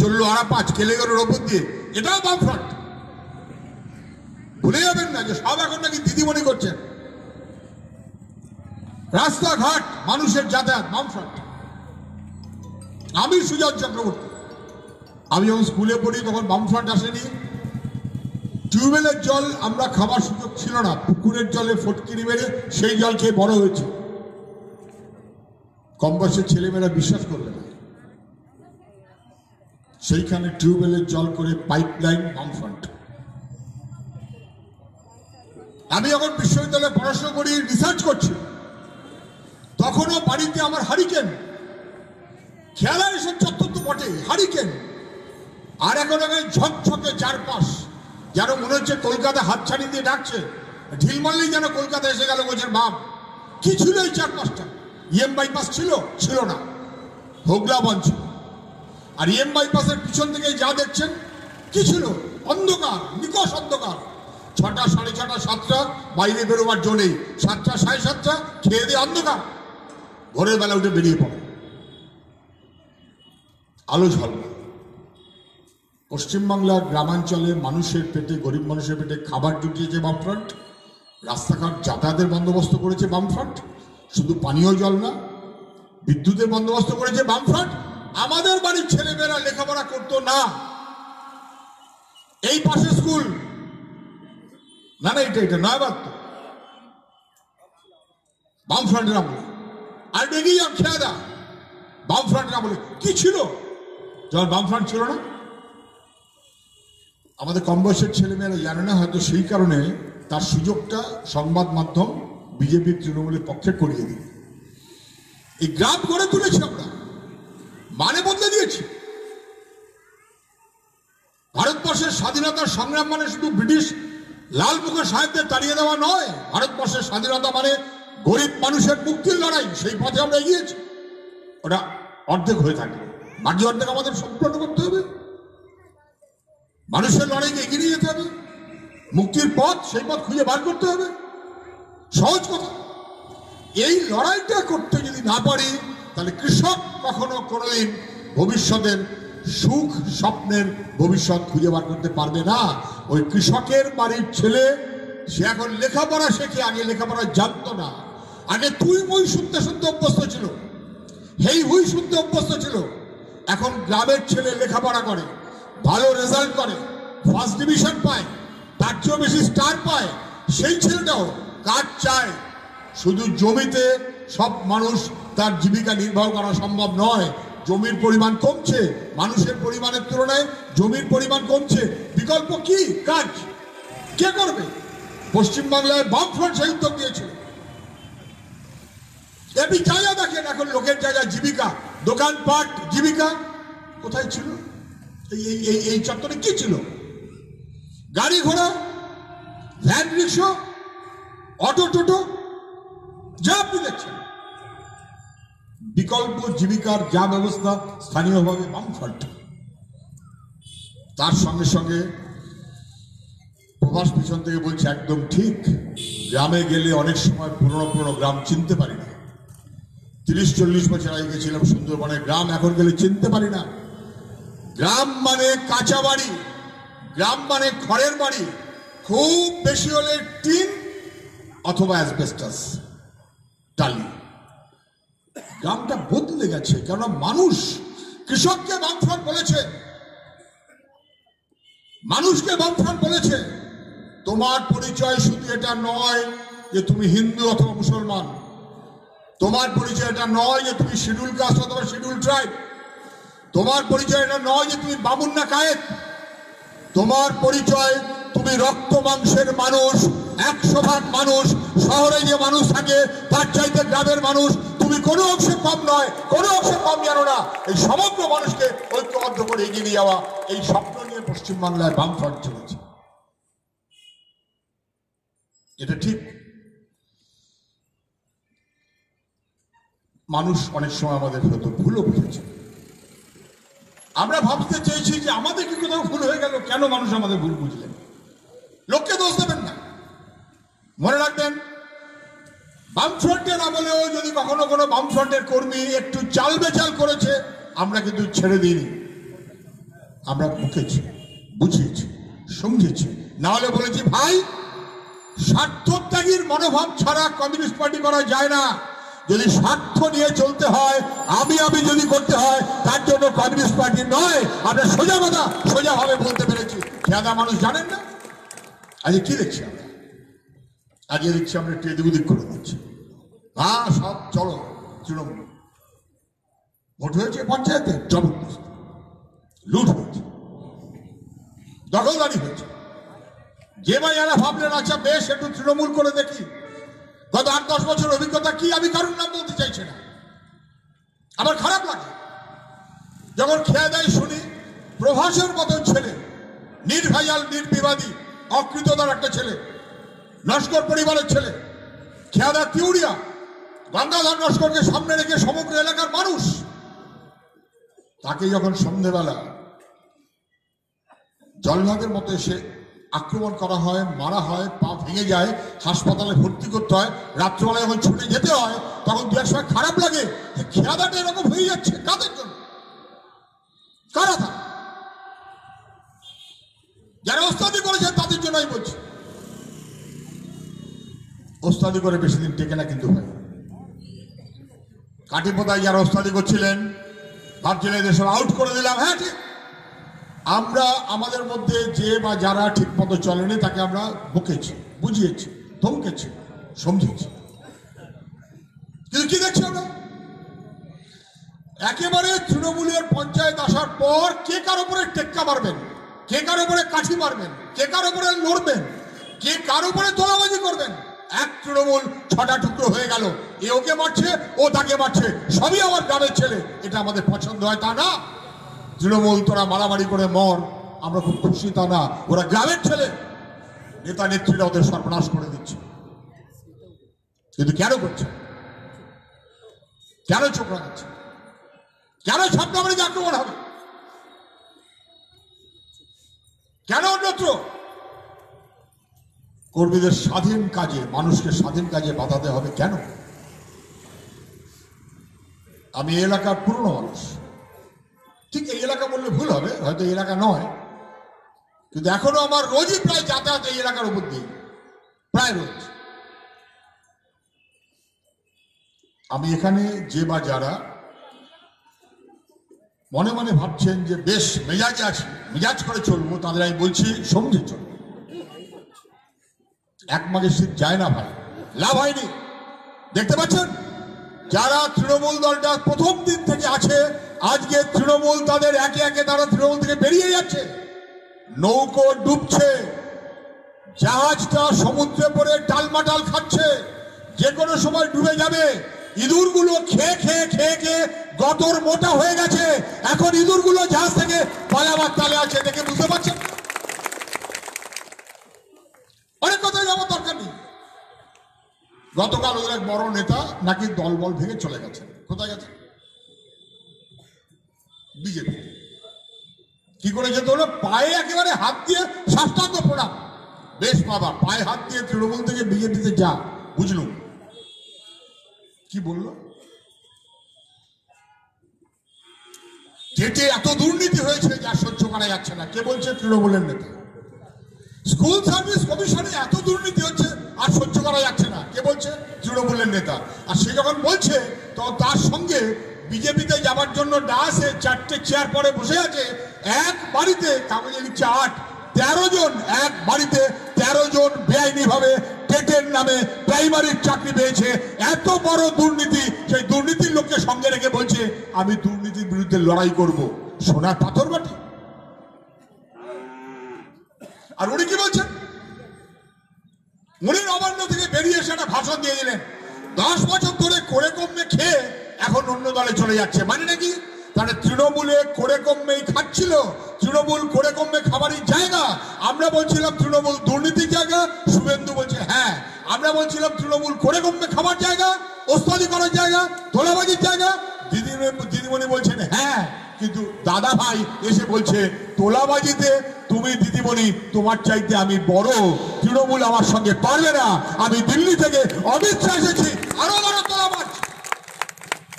চললো আরাপাঁচ কেলেগরের ওপর দিয়ে, এটাও বামফ্রন্ট। ভুলে যাবেন না যে সব এখন নাকি দিদিমণি করছেন। রাস্তাঘাট মানুষের যাতায়াত বামফ্রন্ট। আমি সুজন চক্রবর্তী, আমি যখন স্কুলে পড়ি তখন বামফ্রন্ট আসেনি। টিউবওয়েলের জল আমরা খাবার সুযোগ ছিল না, পুকুরের জলে ফটকিরি মেরে সেই জল খেয়ে বড় হয়েছে। কম বয়সের ছেলেমেয়েরা বিশ্বাস করবে না, সেইখানে টিউবওয়েলের জল করে পাইপলাইন বামফ্রন্ট। আমি যখন বিশ্ববিদ্যালয়ে পড়াশোনা করি, রিসার্চ করছি, তখনও বাড়িতে আমার হারিকেন, খেলার এসব চত্বর তো বটে, হারিকেন। আর এখন ঝকঝকে চারপাশ, যেন মনে হচ্ছে কলকাতা হাতছানি দিয়ে ডাকছে। ঢিল মারলেই যেন কলকাতা এসে গেল গোছের ভাব। কি ছিল এই চারপাশটা? ইএম বাইপাস ছিল? ছিল না, হোগলা বঞ্চ। আর ইএম বাইপাসের পিছন থেকে যা দেখছেন কি ছিল? অন্ধকার, নিকষ অন্ধকার। 6টা, 6:30, 7টা বাইরে বেরোবার জো নেই। 7টা, 7:30 খেয়ে দিয়ে অন্ধকার। ভোরের বেলা উঠে বেরিয়ে পড়ে, আলো ঝলমল। পশ্চিমবাংলার গ্রামাঞ্চলে মানুষের পেটে, গরিব মানুষের পেটে খাবার জুটিয়েছে বামফ্রন্ট। রাস্তাঘাট যাতায়াতের বন্দোবস্ত করেছে বামফ্রন্ট। শুধু পানীয় জল না, বিদ্যুতের বন্দোবস্ত করেছে বামফ্রন্ট। আমাদের বাড়ির ছেলেমেয়েরা লেখাপড়া করতো না, এই পাশে স্কুল না, এটা নয়াবাদ তো বামফ্রন্টের আমলে। আর বেরিয়ে যান খেয়াদা, বামফ্রন্টের আমলে কি ছিল যখন বামফ্রন্ট ছিল না? আমাদের কম বয়সের ছেলেমেয়েরা জানে না, হয়তো সেই কারণে তার সুযোগটা সংবাদ মাধ্যম বিজেপি তৃণমূলের পক্ষে করিয়ে দিল। এই গ্রাম গড়ে তুলেছি আমরা, মানে বদলে দিয়েছি। ভারতবর্ষের স্বাধীনতার সংগ্রাম মানে শুধু ব্রিটিশ লাল মুখে সাহেবদের তাড়িয়ে দেওয়া নয়। ভারতবর্ষের স্বাধীনতা মানে গরিব মানুষের মুক্তির লড়াই। সেই পথে আমরা এগিয়েছি। ওটা অর্ধেক হয়ে থাকবে, বাকি অর্ধেক আমাদের সম্পূর্ণ করতে হবে। মানুষের লড়াইকে এগিয়ে নিয়ে যেতে হবে। মুক্তির পথ, সেই পথ খুঁজে বার করতে হবে। সহজ কথা। এই লড়াইটা করতে যদি না পারি, তাহলে কৃষক কখনো কোনোদিন ভবিষ্যতের সুখ স্বপ্নের ভবিষ্যৎ খুঁজে বার করতে পারবে না। ওই কৃষকের বাড়ির ছেলে, সে এখন লেখাপড়া শেখে, আগে লেখাপড়া জানতো না। আগে তুই মুই শুনতে শুনতে অভ্যস্ত ছিল, হেই হুই শুনতে অভ্যস্ত ছিল। এখন গ্রামের ছেলে লেখাপড়া করে, ভালো রেজাল্ট করে, ফার্স্ট ডিভিশন পায়, তার চেয়েও বেশি স্টার পায়। সেই ছেলেটাও কাজ চায়। শুধু জমিতে সব মানুষ তার জীবিকা নির্বাহ করা সম্ভব নয়। জমির পরিমাণ কমছে, মানুষের পরিমাণের তুলনায় জমির পরিমাণ কমছে। বিকল্প কি? কাজ। কে করবে? পশ্চিমবাংলায় বামফ্রন্ট সেই উদ্যোগ দিয়েছিল। আপনি জায়গা দেখেন, এখন লোকের জায়গা জীবিকা, দোকানপাট, জীবিকা কোথায় ছিল? এই চত্বরে কি ছিল? গাড়ি ঘোড়া, ভ্যান রিক্সা, অটো টোটো, যা আপনি দেখছেন। বিকল্প জীবিকার যা ব্যবস্থা স্থানীয়ভাবে বামফ্রন্ট। তার সঙ্গে সঙ্গে প্রভাস পিছন থেকে বলছে একদম ঠিক। গ্রামে গেলে অনেক সময় পুরনো গ্রাম চিনতে পারি না। 30-40 বছর আগে গেছিলাম সুন্দরবনের গ্রাম, এখন গেলে চিনতে পারি না। গ্রাম মানে কাঁচা বাড়ি, গ্রাম মানে খড়ের বাড়ি, খুব বেশি হলে টিন অথবা অ্যাসবেস্টাস, টালি। গ্রামটা বদলে গেছে, কেন? মানুষ। কৃষককে বামফ্রন্ট বলেছে, মানুষকে বামফ্রন্ট বলেছে তোমার পরিচয় শুধু এটা নয় যে তুমি হিন্দু অথবা মুসলমান। তোমার পরিচয় এটা নয় যে তুমি শিডিউল কাস্ট অথবা শিডিউল ট্রাইব। তোমার পরিচয় এটা নয় যে তুমি বামুন না কায়েত। তোমার পরিচয় তুমি রক্ত মাংসের মানুষ। 100% মানুষ। শহরে যে মানুষ থাকে তার চাইতে গ্রামের মানুষ। তুমি কোনো অংশে কম নয়, কোনো অংশে কম জানো না। এই সমগ্র মানুষকে ঐক্যবদ্ধ করে এগিয়ে নিয়ে যাওয়া, এই স্বপ্ন নিয়ে পশ্চিমবাংলায় বামফ্রন্ট চলেছে। এটা ঠিক। মানুষ অনেক সময় আমাদের হয়তো ভুলও বুঝেছে। আমরা ভাবতে চেয়েছি যে আমাদের কি কোথাও ভুল হয়ে গেল, কেন মানুষ আমাদের ভুল বুঝলেন? লোককে দোষ দেবেন না। মনে রাখবেন, বামফ্রন্টের আমলেও যদি কখনো কোনো বামফ্রন্টের কর্মী একটু চাল বেচাল করেছে, আমরা কিন্তু ছেড়ে দিইনি। আমরা মুখেছি, বুঝিয়েছি, সমঝেছি, না হলে বলেছি ভাই স্বার্থত্যাগীর মনোভাব ছাড়া কমিউনিস্ট পার্টি করা যায় না। যদি স্বার্থ নিয়ে চলতে হয়, আমি যদি করতে হয়, তার জন্য কমিউনিস্ট পার্টি নয়। আমরা সোজা কথা সোজাভাবে বলতে পেরেছি। খেয়াদা মানুষ জানেন না। আজকে কি দেখছি আমরা? আজকে দেখছি আমরা একটু এদিক ওদিক করে দিচ্ছি। হ্যাঁ, সব চলো তৃণমূল। ভোট হয়েছে পঞ্চায়েতে, জবরদস্ত লুট হয়েছে, দখলদারি হয়েছে। যে ভাই এরা ভাবলেন আচ্ছা বেশ একটু তৃণমূল করে দেখি, গত 8-10 বছর অভিজ্ঞতা কি, আমি কারোর নাম বলতে চাইছি না। আমার খারাপ লাগে যখন খেয়াদাই শুনি প্রভাসের মতন ছেলে, নির্ভয়াল নির্বিবাদী অকৃতদার একটা ছেলে, নস্কর পরিবারের ছেলে, খেয়াদা তিউরিয়া, গঙ্গাধর নস্করকে সামনে রেখে সমগ্র এলাকার মানুষ, তাকে যখন সন্ধ্যেবেলা জলভাগের মতো এসে আক্রমণ করা হয়, মারা হয়, পা ভেঙে যায়, হাসপাতালে ভর্তি করতে হয়, রাত্রিবেলা যখন ছুটে যেতে হয়, তখন দু এক সময় খারাপ লাগে যে খেয়াদাটা এরকম হয়ে যাচ্ছে কাদের জন্য? কারা তা? যারা ওস্তাদি করেছেন তাদের জন্য আমি বলছি। ওস্তাদি করে বেশি দিন টেকে না কিন্তু ভাই। কাটিপোতায় যারা ওস্তাদি করছিলেন ভাবছিলেন এদেশে আউট করে দিলাম, হ্যাঁ ঠিক। আমরা আমাদের মধ্যে যে বা যারা ঠিক মতো চলেনি তাকে আমরা বকেছি, বুঝিয়েছি, ধমকেছি, সমঝেছি। কিন্তু কি দেখছি আমরা? একেবারে তৃণমূলের পঞ্চায়েত আসার পর কে কার উপরে টেক্কা মারবেন, কে কার উপরে কাঠি মারবেন, কে কার উপরে লড়বেন, কে কার উপরে তোলাবাজি করবেন, এক তৃণমূল 6টা টুকরো হয়ে গেল। এ ওকে মারছে, ও তাকে মারছে, সবই আমার গ্রামের ছেলে। এটা আমাদের পছন্দ হয় তা না। তৃণমূল তোরা মারামারি করে মর, আমরা খুব খুশি তা না। ওরা গ্রামের ছেলে, নেতা নেত্রীরা ওদের সর্বনাশ করে দিচ্ছে। কিন্তু কেন করছে? কেন চোখ রাখাচ্ছে? কেন ছাত্রবাড়িতে আক্রমণ হবে? কেন অন্যত্র? কর্মীদের স্বাধীন কাজে, মানুষকে স্বাধীন কাজে বাধা দেওয়া হবে কেন? আমি এলাকার পুরনো মানুষ, ঠিক এই এলাকা বললে ভুল হবে, হয়তো এই এলাকা নয়, কিন্তু এখনো আমার রোজই প্রায় যাতায়াত এই এলাকার উপর দিয়ে, প্রায় রোজ। আমি এখানে যে বা যারা মনে মনে ভাবছেন যে বেশ মেজাজে আছি, মেজাজ করে চলবো, তাদের আমি বলছি সমঝে চলবো। এক মাঘে শীত যায় না ভাই, লাভ হয়নি। দেখতে পাচ্ছেন যারা তৃণমূল দলটা প্রথম দিন থেকে আছে, আজকে তৃণমূল তাদের একে একে তারা তৃণমূল থেকে বেরিয়ে যাচ্ছে। নৌকো ডুবছে, জাহাজটা সমুদ্রে পড়ে টালমাটাল খাচ্ছে, যে কোনো সময় ডুবে যাবে। ইঁদুরগুলো খেয়ে খেয়ে খেয়ে খেয়ে গতর মোটা হয়ে গেছে, এখন ইঁদুরগুলো জাহাজ থেকে পালাবার তালে আছে। দেখে বুঝতে পারছেন? অনেক কথাই যাওয়ার দরকার নেই। গতকাল ওদের এক বড় নেতা নাকি দলবল ভেঙে চলে গেছে। কোথায় গেছে? বিজেপি। কি করে যেতে হলো? পায়ে একেবারে হাত দিয়ে সাষ্টাঙ্গ প্রণাম। বেশ বাবা, পায়ে হাত দিয়ে তৃণমূল থেকে বিজেপিতে যা, বুঝলুম। কি বলল? যেতে এত দুর্নীতি হয়েছে যা সহ্য করা যাচ্ছে না। কে বলছে? তৃণমূলের নেতা। স্কুল সার্ভিস কমিশনে এত দুর্নীতি হচ্ছে আর সহ্য করা যাচ্ছে না। কে বলছে? তৃণমূলের নেতা। আর সে যখন বলছে তখন তার সঙ্গে বিজেপিতে যাবার জন্য ডাসে 4টে চেয়ার পরে বসে আছে। এক বাড়িতে কাগজে লিখছে 8, 13 জন, এক বাড়িতে 13 জন বেআইনি ভাবে টেটের নামে প্রাইমারির চাকরি পেয়েছে। এত বড় দুর্নীতি, সেই দুর্নীতির লোককে সঙ্গে রেখে বলছে আমি দুর্নীতির বিরুদ্ধে লড়াই করব। সোনার পাথর বাটি। আর উনি কি বলছেন? উনি নবান্ন থেকে বেরিয়ে এসে একটা ভাষণ দিয়ে দিলেন, 10 বছর ধরে করে কমে খেয়ে এখন অন্য দলে চলে যাচ্ছে। মানে নাকি তাহলে তৃণমূলে করে কমেই খাচ্ছিল, তৃণমূল করে কমে খাবারই জায়গা। আমরা বলছিলাম তৃণমূল দুর্নীতির জায়গা, শুভেন্দু বলছে হ্যাঁ। আমরা বলছিলাম তৃণমূল করে কমে খাবার জায়গা, ওস্তাদি করার জায়গা, তোলাবাজির জায়গা। দিদিমণি বলছেন হ্যাঁ, কিন্তু দাদা ভাই এসে বলছে তোলাবাজিতে তুমি দিদিমণি তোমার চাইতে আমি বড়, তৃণমূল আমার সঙ্গে পারবে না। আমি দিল্লি থেকে অমিত শাহ এসেছি, আরো বড় তোলাবাজ।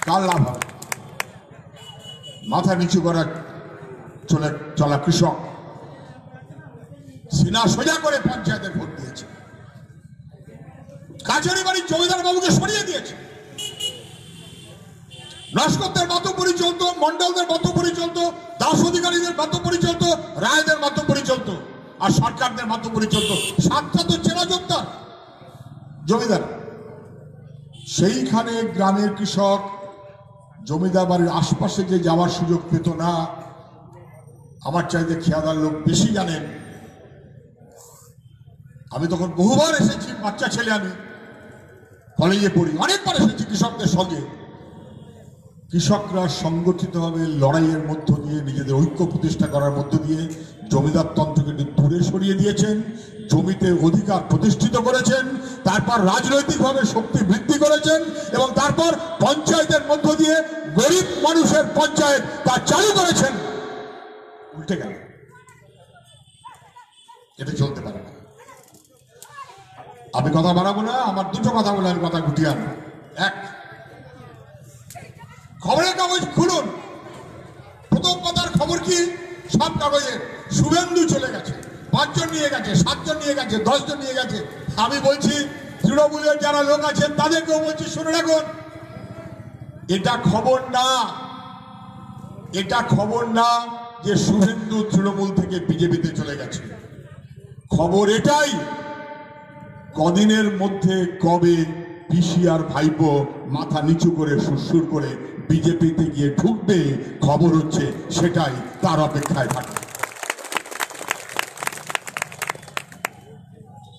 কার লাভ হবে? মাথা নিচু করার চলা কৃষক সিনা সোজা করে পঞ্চায়েতের ভোট দিয়েছে, কাছারি বাড়ির জমিদার বাবুকে সরিয়ে দিয়েছে। লস্করদের মাতব্বরি চলতো, মন্ডলদের মাতব্বরি চলতো, দাস অধিকারীদের মাতব্বরি চলতো, রায়দের মাতব্বরি চলতো, আর সরকারদের মাতব্বরি চলতো। সাতটা তো চেনা জমিদার জমিদার। সেইখানে গ্রামের কৃষক জমিদার বাড়ির আশপাশে যে যাওয়ার সুযোগ পেত না। আমার চাইতে খেয়াদার লোক বেশি জানেন। আমি তখন বহুবার এসেছি, বাচ্চা ছেলে, আমি কলেজে পড়ি, অনেকবার এসেছি কৃষকদের সঙ্গে। কৃষকরা সংগঠিতভাবে লড়াইয়ের মধ্য দিয়ে, নিজেদের ঐক্য প্রতিষ্ঠা করার মধ্য দিয়ে জমিদার তন্ত্রকে দূরে সরিয়ে দিয়েছেন, জমিতে অধিকার প্রতিষ্ঠিত করেছেন, তারপর রাজনৈতিকভাবে শক্তি বৃদ্ধি করেছেন, এবং তারপর পঞ্চায়েতের মধ্য দিয়ে গরিব মানুষের পঞ্চায়েত তা চালু করেছেন। উল্টে গেল, এটা চলতে পারে না। আমি কথা বাড়াবো না, আমার দুটো কথা বলে আমি কথা গুটিয়ে আনবো। এক, খবরের কাগজ খুলুন, প্রথম কথার খবর কি? সব কাগজে শুভেন্দু চলে গেছে, 5 জন নিয়ে গেছে, 7 জন নিয়ে গেছে, 10 জন নিয়ে গেছে। আমি বলছি তৃণমূলের যারা লোক আছেন তাদেরকেও বলছি, শুনে রাখুন, এটা খবর না, এটা খবর না যে শুভেন্দু তৃণমূল থেকে বিজেপিতে চলে গেছে। খবর এটাই, কদিনের মধ্যে কবে পিসি আর ভাইপো মাথা নিচু করে সুরসুর করে বিজেপিতে গিয়ে ঢুকবে, খবর হচ্ছে সেটাই, তার অপেক্ষায় থাকে।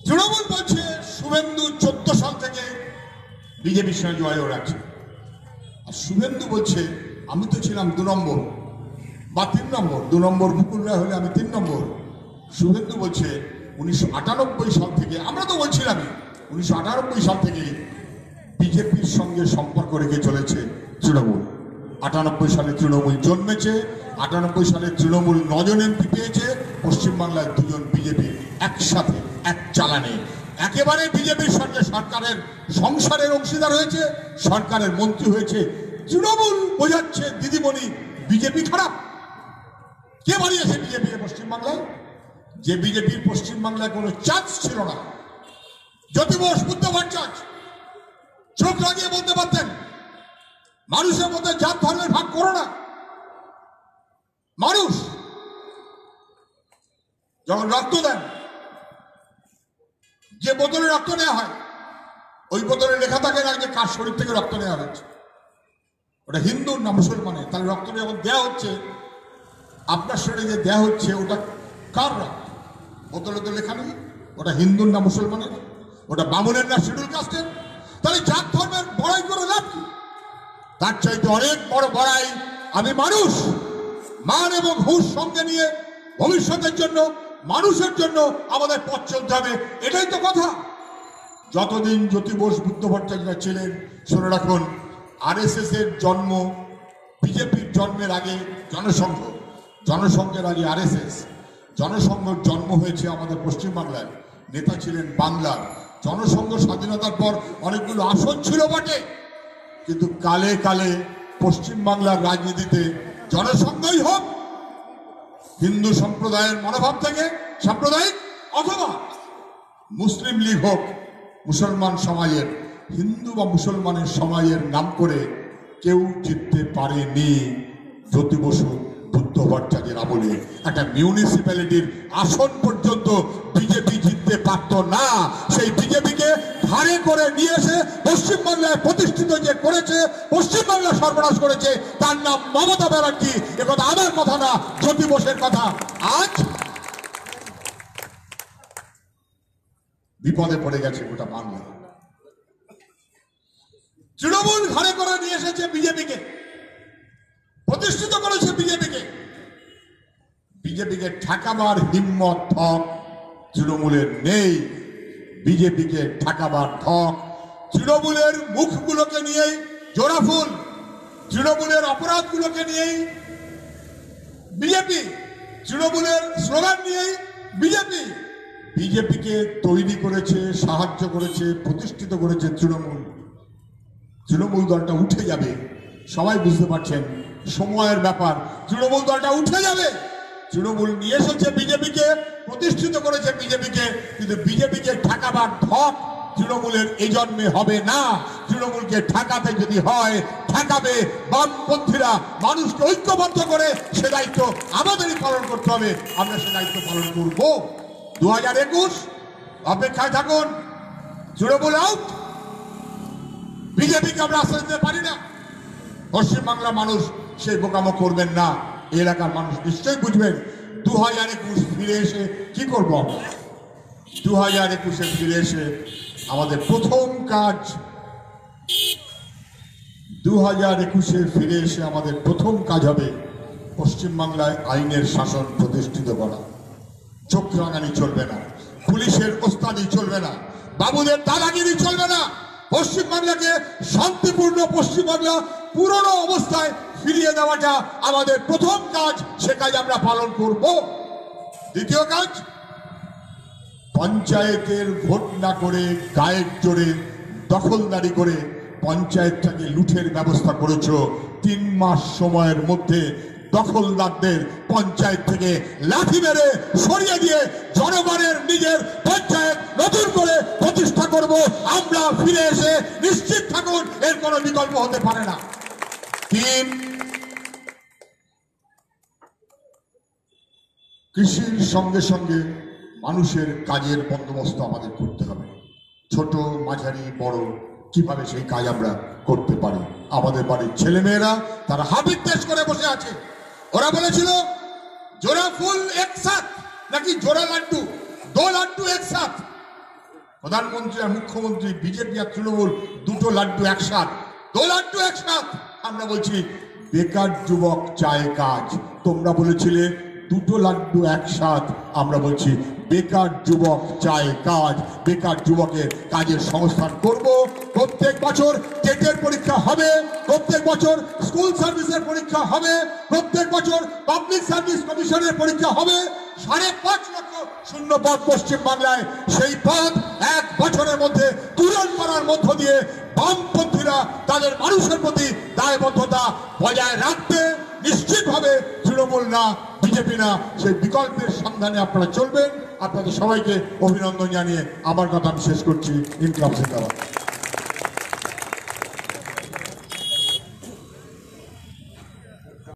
তৃণমূল বলছে শুভেন্দু 14 সাল থেকে বিজেপির সঙ্গে জয় রাখছে, আর শুভেন্দু বলছে আমি তো ছিলাম 2 নম্বর বা 3 নম্বর, 2 নম্বর মুকুল রায় হলে আমি 3 নম্বর। শুভেন্দু বলছে 1998 সাল থেকে, আমরা তো বলছিলাম 1998 সাল থেকে বিজেপির সঙ্গে সম্পর্ক রেখে চলেছে তৃণমূল। 98 সালে তৃণমূল জন্মেছে, 98 সালে তৃণমূল 9 জন এমপি পেয়েছে, পশ্চিমবাংলায় 2 জন বিজেপি একসাথে এক চালানে একেবারে বিজেপির সঙ্গে সরকারের সংসারের অংশীদার হয়েছে, সরকারের মন্ত্রী হয়েছে। তৃণমূল বোঝাচ্ছে দিদিমণি বিজেপি খারাপ। কে বানিয়েছে বিজেপি পশ্চিমবাংলায়? যে বিজেপির পশ্চিমবাংলায় কোনো চান্স ছিল না। জ্যোতি বোস, বুদ্ধ ভট্টাচার্য চোখ লাগিয়ে বলতে পারতেন মানুষের মধ্যে জাত ধর্মের ভাগ করো না। মানুষ যখন রক্ত দেন, যে বোতলে রক্ত নেওয়া হয় ওই বোতলে লেখা থাকে না যে কার শরীর থেকে রক্ত নেওয়া হয়েছে, ওটা হিন্দুর না মুসলমানের। তাহলে রক্ত যখন দেওয়া হচ্ছে, আপনার শরীরে যে দেওয়া হচ্ছে ওটা কার রক্ত? বোতলে তো লেখা নেই ওটা হিন্দুর না মুসলমানের, ওটা বামুনের না শিডিউল কাস্টের। তাহলে জাত ধর্মের বড়াই করে লাভ কি? তার চাইতে অনেক বড় বড়াই আমি মানুষ, মান এবং হুঁশ সঙ্গে নিয়ে ভবিষ্যতের জন্য, মানুষের জন্য আমাদের পথ চলতে হবে, এটাই তো কথা। যতদিন জ্যোতি বোস, বুদ্ধ ভট্টাচার্য ছিলেন, শুনে রাখুন, আরএসএস এর জন্ম, বিজেপির জন্মের আগে জনসংঘ, জনসংঘের আগে আরএসএস, জনসংঘের জন্ম হয়েছে আমাদের পশ্চিমবাংলায়, নেতা ছিলেন বাংলার। জনসংঘ স্বাধীনতার পর অনেকগুলো আসন ছিল বটে, কিন্তু কালে কালে পশ্চিমবাংলার রাজনীতিতে জনসংঘই হোক, হিন্দু সম্প্রদায়ের মনোভাব থেকে সাম্প্রদায়িক, অথবা মুসলিম লীগ হোক, মুসলমান সমাজের, হিন্দু বা মুসলমানের সমাজের নাম করে কেউ জিততে পারেনি। জ্যোতি বসু, বুদ্ধ ভট্টাচার্যের আমলে একটা মিউনিসিপ্যালিটির আসন পর্যন্ত বিজেপি জিততে পারত না। সেই বিজেপিকে ঘাড়ে করে নিয়ে এসে পশ্চিমবাংলায় প্রতিষ্ঠিত যে করেছে, পশ্চিমবাংলা সর্বনাশ করেছে, তার নাম মমতা ব্যানার্জি। একথা আমার কথা না, জ্যোতি বোসের কথা। আজ বিপদে পড়ে গেছে গোটা বাংলা। তৃণমূল ঘাড়ে করে নিয়ে এসেছে বিজেপিকে, প্রতিষ্ঠিত করেছে বিজেপিকে। বিজেপিকে ঠেকাবার হিম্মত ঠক তৃণমূলের নেই। বিজেপিকে ঠেকাবার ঠক তৃণমূলের মুখগুলোকে নিয়েই জোড়াফুল, তৃণমূলের অপরাধগুলোকে নিয়েই বিজেপি, তৃণমূলের স্লোগান নিয়েই বিজেপি। বিজেপিকে তৈরি করেছে, সাহায্য করেছে, প্রতিষ্ঠিত করেছে তৃণমূল। তৃণমূল দলটা উঠে যাবে, সবাই বুঝতে পারছেন, সময়ের ব্যাপার। তৃণমূল দলটা উঠে যাবে, তৃণমূল নিয়ে এসেছে বিজেপিকে, প্রতিষ্ঠিত করেছে বিজেপিকে, কিন্তু বিজেপিকে ঠেকাবার ধক তৃণমূলের এই জন্মে হবে না। তৃণমূলকে ঠেকাতে যদি হয়, ঠেকাবে বামপন্থীরা। মানুষকে ঐক্যবদ্ধ করে সে দায়িত্ব আমাদেরই পালন করতে হবে, আমরা সে দায়িত্ব পালন করব। 2021 অপেক্ষায় থাকুন। তৃণমূল আউট, বিজেপিকে আমরা আশ্রয় দিতে পারি না। পশ্চিমবাংলার মানুষ সেই বোকামো করবেন না, এলাকার মানুষ নিশ্চয়ই বুঝবেন। 2021 ফিরে এসে কি করব আমরা? 2021 ফিরে এসে আমাদের প্রথম কাজ, 2021 ফিরে এসে আমাদের প্রথম কাজ হবে পশ্চিমবাংলায় আইনের শাসন প্রতিষ্ঠিত করা। চোখ রাঙানি চলবে না, পুলিশের ওস্তাদি চলবে না, বাবুদের দাদাগিরি চলবে না। পশ্চিমবাংলাকে শান্তিপূর্ণ পশ্চিমবাংলা পুরনো অবস্থায় ফিরিয়ে দেওয়াটা আমাদের প্রথম কাজ, সে কাজ আমরা পালন করব। দ্বিতীয় কাজ, পঞ্চায়েতের ভোট না করে গায়ের জোরে দখলদারি করে পঞ্চায়েতটাকে লুঠের ব্যবস্থা করেছ। 3 মাস সময়ের মধ্যে দখলদারদের পঞ্চায়েত থেকে লাঠি মেরে সরিয়ে দিয়ে জনগণের নিজের পঞ্চায়েত নতুন করে প্রতিষ্ঠা করব আমরা ফিরে এসে। নিশ্চিত থাকুন, এর কোনো বিকল্প হতে পারে না। 3, কৃষির সঙ্গে সঙ্গে মানুষের কাজের বন্দোবস্ত আমাদের করতে হবে। ছোট মাঝারি বড় কিভাবে সেই কাজ আমরা করতে পারি। আমাদের বাড়ির ছেলেমেয়েরা তারা হাবিত্তেশ করে বসে আছে। ওরা বলেছিল জোড়া ফুল একসাথ নাকি জোড়া লাড্ডু, 2 লাড্ডু একসাথ। প্রধানমন্ত্রী আর মুখ্যমন্ত্রী, বিজেপি আর তৃণমূল, 2টো লাড্ডু একসাথ, 2 লাড্ডু একসাথ। আমরা বলছি বেকার যুবক চায় কাজ। তোমরা বলেছিলে 2টো লাড্ডু একসাথ, আমরা বলছি বেকার যুবক চায় কাজ। বেকার যুবকের কাজের সংস্থান করব। প্রত্যেক বছর টেটের পরীক্ষা হবে, প্রত্যেক বছর স্কুল সার্ভিসের পরীক্ষা হবে, প্রত্যেক বছর পাবলিক সার্ভিস কমিশনের পরীক্ষা হবে। 5.5 লক্ষ শূন্য পদ পশ্চিমবাংলায়, সেই পদ 1 বছরের মধ্যে পূরণ করার মধ্য দিয়ে বামপন্থীরা তাদের মানুষের প্রতি দায়বদ্ধতা বজায় রাখতে নিশ্চিতভাবে তৃণমূল না, বিজেপি না, সেই বিকল্পের সন্ধানে আপনারা চলবেন। আপনাদের সবাইকে অভিনন্দন জানিয়ে আমার কথা আমি শেষ করছি। ইনকলাব জিন্দাবাদ।